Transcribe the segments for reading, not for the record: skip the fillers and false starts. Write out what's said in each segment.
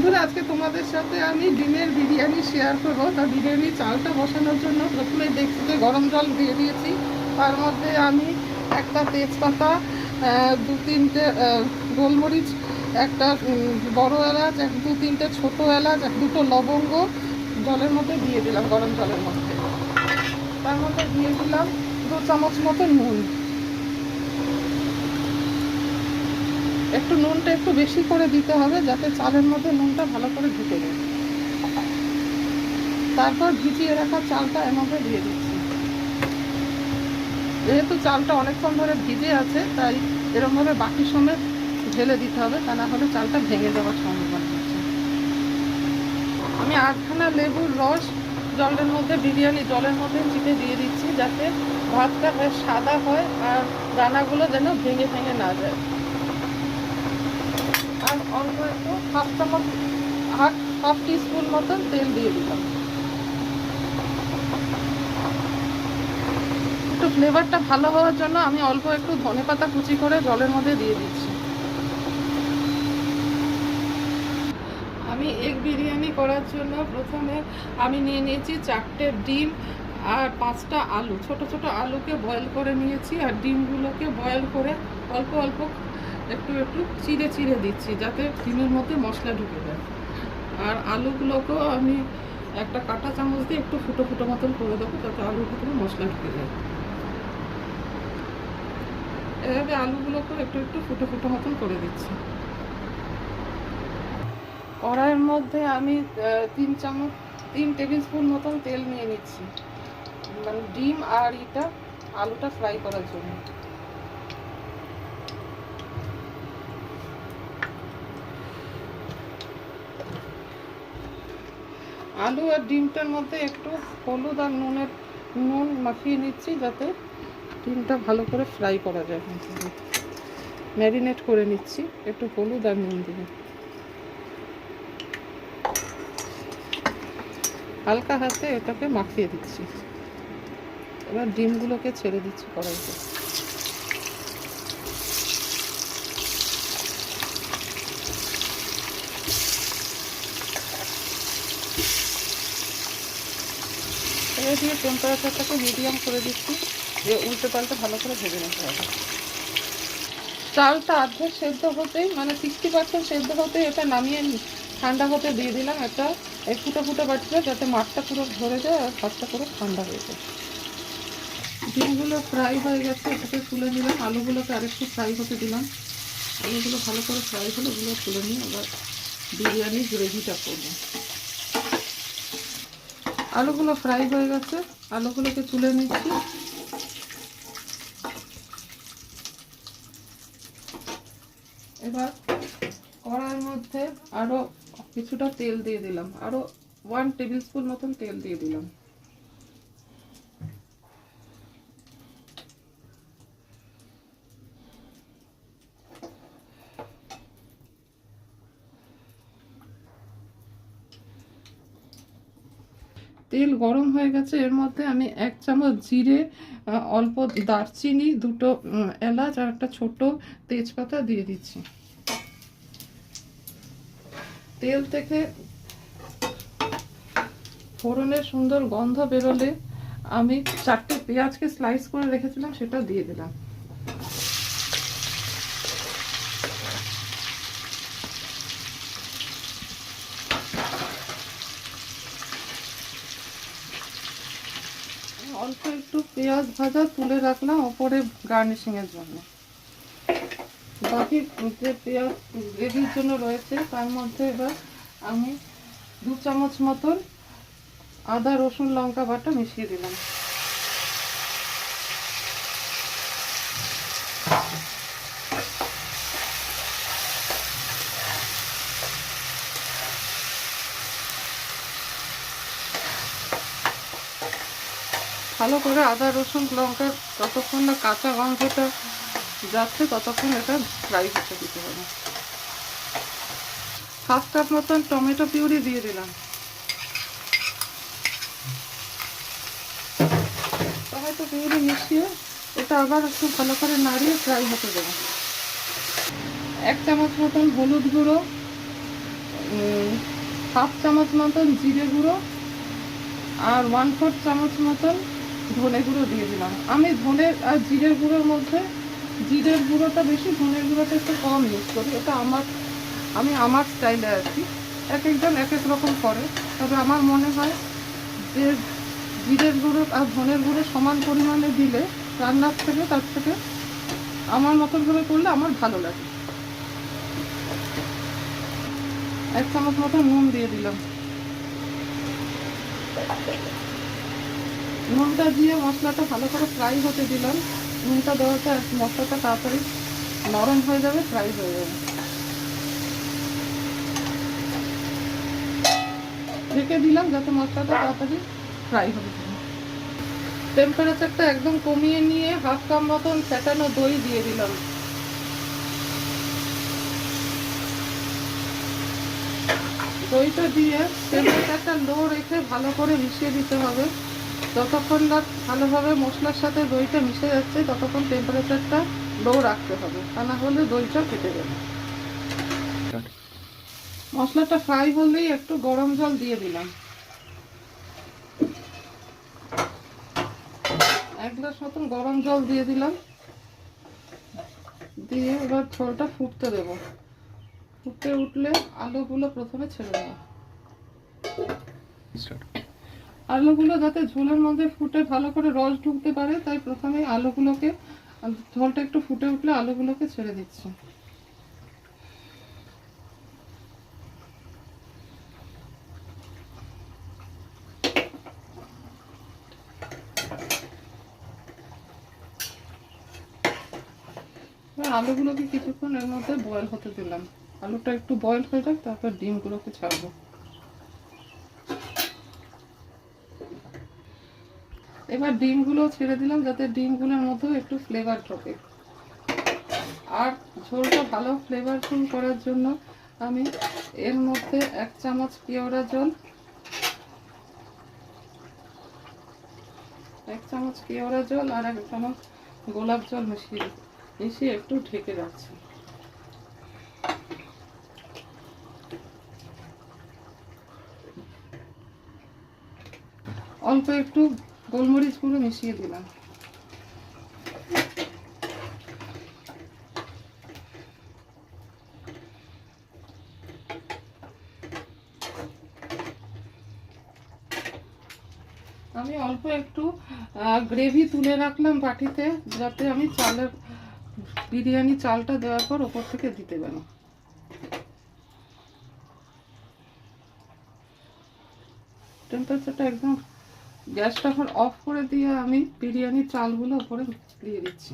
বন্ধুরা, আজকে তোমাদের সাথে আমি ডিমের বিরিয়ানি শেয়ার করবো। তা বিরিয়ানি চালটা বসানোর জন্য প্রথমে দেখতে গরম জল দিয়ে দিয়েছি। তার মধ্যে আমি একটা তেজপাতা, দু তিনটে গোলমরিচ, একটা বড় এলাচ, দু তিনটে ছোটো এলাচ, দুটো লবঙ্গ জলের মধ্যে দিয়ে দিলাম, গরম জলের মধ্যে। তার মধ্যে দিয়ে দিলাম 2 চামচ মতো নুন। একটু নুনটা একটু বেশি করে দিতে হবে যাতে চালের মধ্যে নুনটা ভালো করে ঢুকে যায়। তারপর ভিজিয়ে রাখা চালটা এর মধ্যে দিয়ে দিচ্ছি। যেহেতু চালটা অনেকক্ষণ ধরে ভিজে আছে, তাই এরকমভাবে বাকি সময় ঢেলে দিতে হবে, তা না হলে চালটা ভেঙে যাওয়ার সম্ভাবনা আছে। আমি 8খানা লেবুর রস জলের মধ্যে, বিরিয়ানি জলের মধ্যে চিপে দিয়ে দিচ্ছি, যাতে ভাতটা বেশ সাদা হয় আর দানাগুলো যেন ভেঙে ভেঙে না যায়। আর অল্প একটু হাফ টিস্পুন মতন তেল দিয়ে দিলাম। একটু ফ্লেভারটা ভালো হওয়ার জন্য আমি অল্প একটু ধনেপাতা কুচি করে জলের মধ্যে দিয়ে দিচ্ছি। আমি এগ বিরিয়ানি করার জন্য প্রথমে আমি নিয়ে নিয়েছি 4টে ডিম আর 5টা আলু। ছোট ছোট আলুকে বয়েল করে নিয়েছি, আর ডিমগুলোকে বয়েল করে অল্প অল্প একটু একটু চিড়ে চিড়ে দিচ্ছি, যাতে ডিমের মধ্যে মশলা ঢুকে যায়। আর আলুগুলোকেও আমি একটা কাঁটা চামচ দিয়ে একটু ফুটো ফুটো মতন করে দেবো, যাতে আলুর ভিতরে মশলা ঢুকে যায়। এভাবে আলুগুলোকেও একটু একটু ফুটো ফুটো মতন করে দিচ্ছি। কড়াইয়ের মধ্যে আমি 3 টেবিল স্পুন মতন তেল নিয়ে নিচ্ছি, মানে ডিম আর আলুটা ফ্রাই করার জন্য। আলু আর ডিমটার মধ্যে একটু হলুদ আর নুন মাখিয়ে নিচ্ছি, যাতে ডিমটা ভালো করে ফ্রাই করা যায়। ম্যারিনেট করে নিচ্ছি একটু হলুদ আর নুন দিয়ে। হালকা হাতে এটাকে মাখিয়ে দিচ্ছি। এবার ডিমগুলোকে ছেড়ে দিচ্ছি কড়াইতে। এবার দিয়ে টেম্পারেচারটাকে মিডিয়াম করে দিচ্ছি, যে উল্টে পাল্টে ভালো করে ভেজে নিতে হবে। চালটা অর্ধেক সেদ্ধ হতেই, মানে 60% সেদ্ধ হতেই এটা নামিয়ে ঠান্ডা হতে দিয়ে দিলাম। এটা ফুটো ফুটো বাড়ছে, যাতে মাঠটা পুরো ভরে যায় আর ভাতটা পুরো ঠান্ডা হয়ে যায়। ডিমগুলো ফ্রাই হয়ে গেছে, এটাকে তুলে নিলাম। আলুগুলোকে আরেকটু ফ্রাই হতে দিলাম। আলুগুলো ভালো করে ফ্রাই হলে ওগুলো তুলে নিয়ে আবার বিরিয়ানির গ্রেভিটা করব। আলুগুলো ফ্রাই হয়ে গেছে, আলুগুলোকে তুলে নিচ্ছি। এবার কড়াইয়ের মধ্যে আরও কিছুটা তেল দিয়ে দিলাম, আরও 1 টেবিল স্পুন মতন তেল দিয়ে দিলাম। তেল গরম হয়ে গেছে, এর মধ্যে আমি 1 চামচ জিরে, অল্প দারচিনি, 2টো এলাচ আর একটা ছোট তেজপাতা দিয়ে দিচ্ছি। তেল থেকে ফোড়নের সুন্দর গন্ধ বেরোলে আমি 4টে পেঁয়াজকে স্লাইস করে রেখেছিলাম, সেটা দিয়ে দিলাম। অল্প একটু পেঁয়াজ ভাজা তুলে রাখলাম ওপরে গার্নিশিংয়ের জন্য। বাকি যে পেঁয়াজ গ্রেভির জন্য রয়েছে, তার মধ্যে এবার আমি 2 চামচ মতন আদা রসুন লঙ্কা বাটা মিশিয়ে দিলাম। ভালো করে আদা রসুন লঙ্কা যতক্ষণ না কাঁচা গন্ধটা যাচ্ছে ততক্ষণ এটা ফ্রাই করতে দিতে হবে। 1/2 কাপ মতন টমেটো পিউরি দিয়ে দিলাম। টমেটো পিউরি মিশিয়ে এটা আবার একটু ভালো করে নাড়িয়ে ফ্রাই হতে দেবো। 1 চামচ মতন হলুদ গুঁড়ো, হাফ চামচ মতন জিরে গুঁড়ো আর 1/4 চামচ মতন ধনে গুঁড়ো দিয়ে দিলাম। আমি ধনের আর জিরের গুঁড়োর মধ্যে জিরের গুঁড়োটা বেশি, ধনের গুঁড়োটা একটু কম ইউজ করি। এটা আমি আমার স্টাইলে আর কি, এক একজন এক এক রকম করে। তবে আমার মনে হয় যে জিরের গুঁড়ো আর ধনের গুঁড়ো সমান পরিমাণে দিলে রান্নার থেকে তার থেকে আমার মতন করে করলে আমার ভালো লাগে। 1 চামচ মতো নুন দিয়ে দিলাম। নুনটা দিয়ে মশলাটা ভালো করে ফ্রাই হতে দিলাম। নুনটা দেওয়াতে মশলাটা তাড়াতাড়ি নরম হয়ে যাবে, ফ্রাই হয়ে যাবে। ঢেকে দিলাম যাতে মশলাটা তাড়াতাড়ি ফ্রাই হবে। টেম্পারেচারটা একদম কমিয়ে নিয়ে 1/2 কাপ মতন ফেটানো দই দিয়ে দিলাম। দইটা দিয়ে টেম্পারেচারটা লো রেখে ভালো করে মিশিয়ে দিতে হবে। যতক্ষণ না ভালোভাবে মশলার সাথে দইটা মিশে যাচ্ছে ততক্ষণ টেম্পারেচারটা লো রাখতে হবে, তা না হলে দইটা কেটে যাবে। মশলাটা ফ্রাই হলেই একটু গরম জল দিয়ে দিলাম। 1 গ্লাস মতন গরম জল দিয়ে দিলাম। দিয়ে এবার ঝোলটা ফুটতে দেব। ফুটে উঠলে আলুগুলো প্রথমে ছেড়ে দেবো। আলুগুলো যাতে ঝোলের মধ্যে ফুটে ভালো করে রস ঢুকতে পারে তাই প্রথমে আলুগুলোকে, ঝোলটা একটু ফুটে উঠলে আলুগুলোকে ছেড়ে দিচ্ছি। আলুগুলোকে কিছুক্ষণ এর মধ্যে বয়েল হতে দিলাম। আলুটা একটু বয়েল হয়ে যাক, তারপর ডিমগুলোকে ছাড়বো। এবার ডিমগুলো ছেড়ে দিলাম যাতে ডিমগুলোর মধ্যেও একটু ফ্লেভার ঢোকে। আর ঝোলটা ভালো ফ্লেভারফুল করার জন্য আমি এর মধ্যে 1 চামচ কেওড়া জল, 1 চামচ কেওড়া জল আর 1 চামচ গোলাপ জল মিশিয়ে একটু ঢেকে রাখছি। অল্প একটু গোলমরিচ গুঁড়ো মিশিয়ে দিলাম। আমি অল্প একটু গ্রেভি তুলে রাখলাম বাটিতে, যাতে আমি বিরিয়ানি চালটা দেওয়ার পর ওপর থেকে দিতে পারি। টেম্পারেচারটা একদম, গ্যাসটা এখন অফ করে দিয়ে আমি বিরিয়ানির চালগুলো উপরে দিয়ে দিচ্ছি।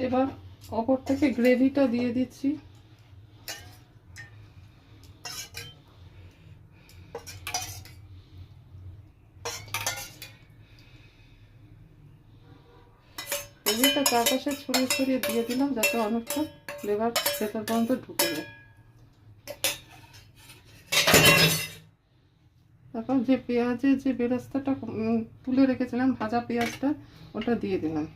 এবার ওপর থেকে গ্রেভিটা দিয়ে দিচ্ছি। গ্রেভিটা চারপাশে ছড়িয়ে ছড়িয়ে দিয়ে দিলাম যাতে অনেকটা ফ্লেভার ভেতর পর্যন্ত ঢুকে যায়। তারপর যে পেঁয়াজের যে বেরেস্তাটা তুলে রেখেছিলাম, ভাজা পেঁয়াজটা, ওটা দিয়ে দিলাম।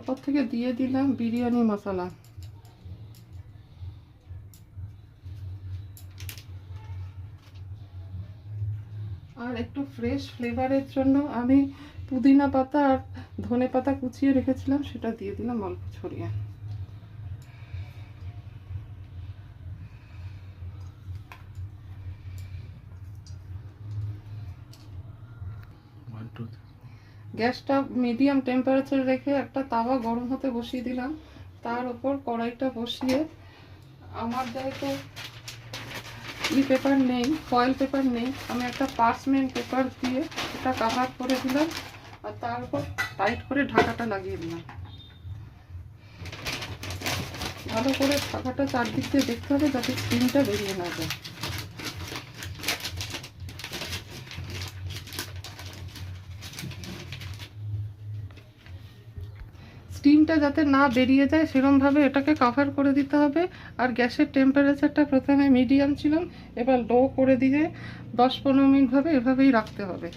ওপর থেকে দিয়ে দিলাম বিরিয়ানি মশলা। আর একটু ফ্রেশ ফ্লেভারের জন্য আমি পুদিনা পাতা আর ধনে পাতা কুচিয়ে রেখেছিলাম, সেটা দিয়ে দিলাম অল্প ছড়িয়ে। গ্যাসটা মিডিয়াম টেম্পারেচার রেখে একটা তাওয়া গরম হতে বসিয়ে দিলাম। তার উপর কড়াইটা বসিয়ে, আমার যেহেতু পেপার নেই, ফয়েল পেপার নেই, আমি একটা পার্চমেন্ট পেপার দিয়ে এটা কাভার করে দিলাম আর তার উপর টাইট করে ঢাকাটা লাগিয়ে দিলাম। ভালো করে ঢাকাটা চারদিক দিয়ে দেখতে হবে যাতে স্টিমটা বেরিয়ে না যায়। স্টিমটা যাতে না বেরিয়ে যায় সেরকমভাবে এটাকে কভার করে দিতে হবে। আর গ্যাসের টেম্পারেচারটা প্রথমে মিডিয়াম ছিল, এবার লো করে দিয়ে 10-15 মিনিট ভাবে এভাবেই রাখতে হবে।